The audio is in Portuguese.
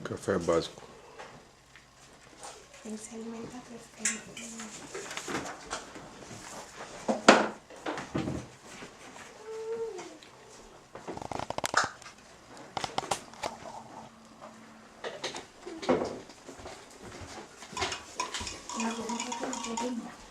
Café básico. Tem que se alimentar pra ficar bem. Eu vou botar um pouquinho.